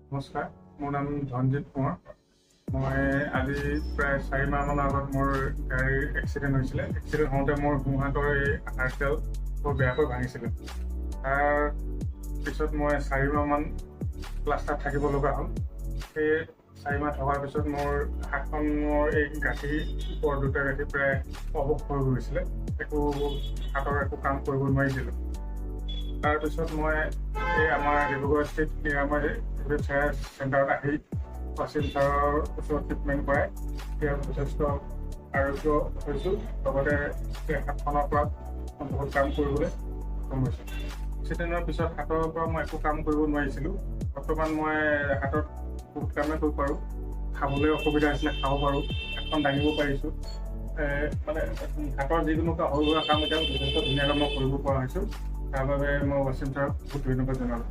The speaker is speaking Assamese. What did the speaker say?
নমস্কাৰ, মোৰ নাম ধনজিৎ কোঁৱৰ। মই আজি প্ৰায় 4 মাহমানৰ আগত মোৰ গাড়ীৰ এক্সিডেণ্ট হৈছিলে। এক্সিডেণ্ট হওঁতে মোৰ সোঁহাতৰ এই হাড়ডাল বৰ বেয়াকৈ ভাঙিছিলে। তাৰ পিছত মই 4 মাহমান প্লাষ্টাৰত থাকিব লগা হ'ল। সেই 4 মাহ থকাৰ পিছত মোৰ হাতখনৰ এই গাঁঠি ওপৰ দুটা গাঁঠি প্ৰায় অৱশ হৈ গৈছিলে। হাতৰ একো কাম কৰিব নোৱাৰিছিলোঁ। তাৰপিছত মই এই আমাৰ ডিব্ৰুগড় নিৰাময় চেণ্টাৰত আহি অসীম ছাৰৰ ওচৰত ট্ৰিটমেণ্ট কৰাই এতিয়া যথেষ্ট আৰোগ্য হৈছোঁ। লগতে এই হাতখনৰ পৰা বহুত কাম কৰিবলৈ সক্ষম হৈছোঁ। এক্সিডেণ্টৰ পিছত হাতৰ পৰা মই একো কাম কৰিব নোৱাৰিছিলোঁ। বৰ্তমান মই হাতত বহুত কামেই কৰিব পাৰোঁ। খাবলৈ অসুবিধা হৈছিলে, খাব পাৰোঁ, হাতখন দাঙিব পাৰিছোঁ। হাতৰ যিকোনো সৰু সুৰা কাম এতিয়া যথেষ্ট ধুনীয়াকৈ মই কৰিব পৰা হৈছোঁ। তাৰ বাবে মই অসীম ছাৰক বহুত ধন্যবাদ জনালোঁ।